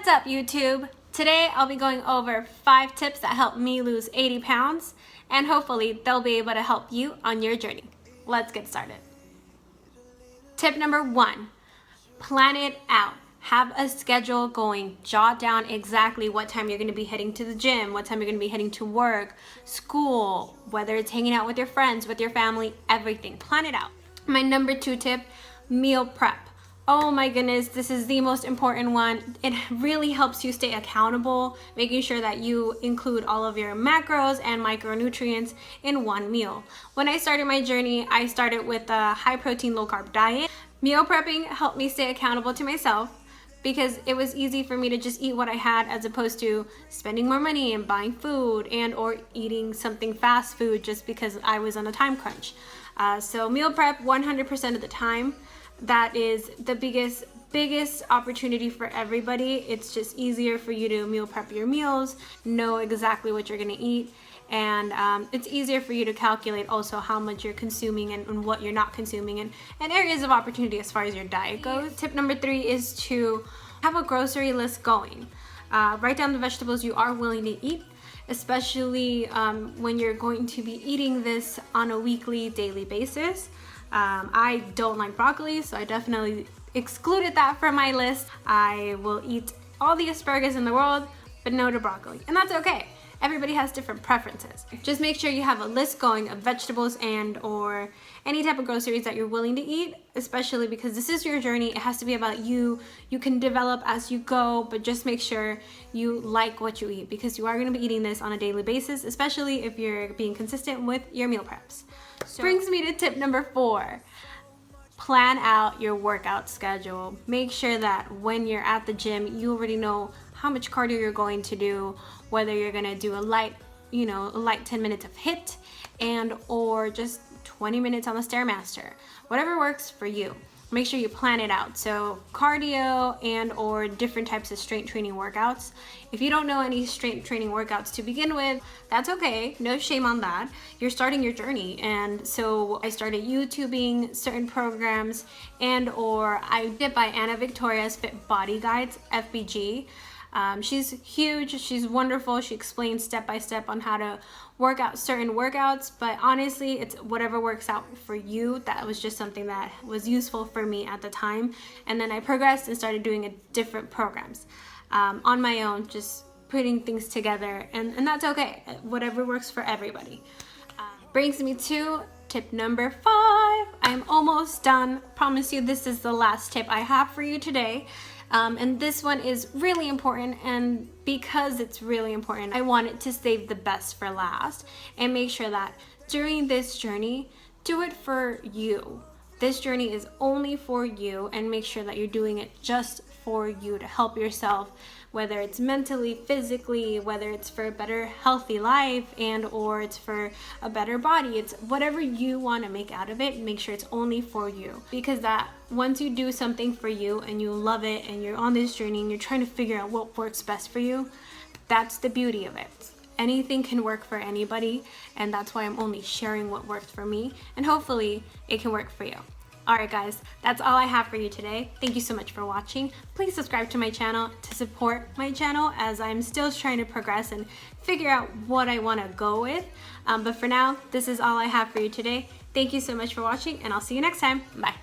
What's up, YouTube? Today I'll be going over 5 tips that helped me lose 80 pounds, and hopefully they'll be able to help you on your journey. Let's get started. Tip number 1, plan it out. Have a schedule going. Jot down exactly what time you're going to be heading to the gym, what time you're going to be heading to work, school, whether it's hanging out with your friends, with your family, everything. Plan it out. My number 2 tip, meal prep. Oh my goodness, this is the most important one. It really helps you stay accountable, making sure that you include all of your macros and micronutrients in one meal. When I started my journey, I started with a high protein, low carb diet. Meal prepping helped me stay accountable to myself because it was easy for me to just eat what I had as opposed to spending more money and buying food and or eating something fast food just because I was on a time crunch. So meal prep 100% of the time. That is the biggest opportunity for everybody. It's just easier for you to meal prep your meals, know exactly what you're gonna eat, and it's easier for you to calculate also how much you're consuming and what you're not consuming and areas of opportunity as far as your diet goes. Tip number 3 is to have a grocery list going. Write down the vegetables you are willing to eat, especially when you're going to be eating this on a weekly, daily basis. I don't like broccoli, so I definitely excluded that from my list. I will eat all the asparagus in the world, but no to broccoli, and that's okay. Everybody has different preferences. Just make sure you have a list going of vegetables and or any type of groceries that you're willing to eat, especially because this is your journey. It has to be about you. You can develop as you go, but just make sure you like what you eat because you are going to be eating this on a daily basis, especially if you're being consistent with your meal preps. So brings me to tip number 4. Plan out your workout schedule. Make sure that when you're at the gym, you already know how much cardio you're going to do, whether you're gonna do a light 10 minutes of HIIT and or just 20 minutes on the Stairmaster. Whatever works for you. Make sure you plan it out. So cardio and or different types of strength training workouts. If you don't know any strength training workouts to begin with, that's okay. No shame on that. You're starting your journey. And so I started YouTubing certain programs and or I did by Anna Victoria's Fit Body Guides, FBG. She's huge, she's wonderful. She explains step by step on how to work out certain workouts, but honestly, it's whatever works out for you. That was just something that was useful for me at the time. And then I progressed and started doing different programs on my own, just putting things together, and that's okay. Whatever works for everybody. Brings me to tip number 5. I'm almost done. Promise you this is the last tip I have for you today. And this one is really important, and because it's really important, I wanted to save the best for last and make sure that during this journey, do it for you. This journey is only for you, and make sure that you're doing it just for you to help yourself, whether it's mentally, physically, whether it's for a better healthy life and or it's for a better body. It's whatever you want to make out of it. Make sure it's only for you, because that once you do something for you and you love it and you're on this journey and you're trying to figure out what works best for you, that's the beauty of it. Anything can work for anybody, and that's why I'm only sharing what worked for me, and hopefully it can work for you. Alright guys, that's all I have for you today. Thank you so much for watching. Please subscribe to my channel to support my channel as I'm still trying to progress and figure out what I want to go with. But for now, this is all I have for you today. Thank you so much for watching, and I'll see you next time. Bye.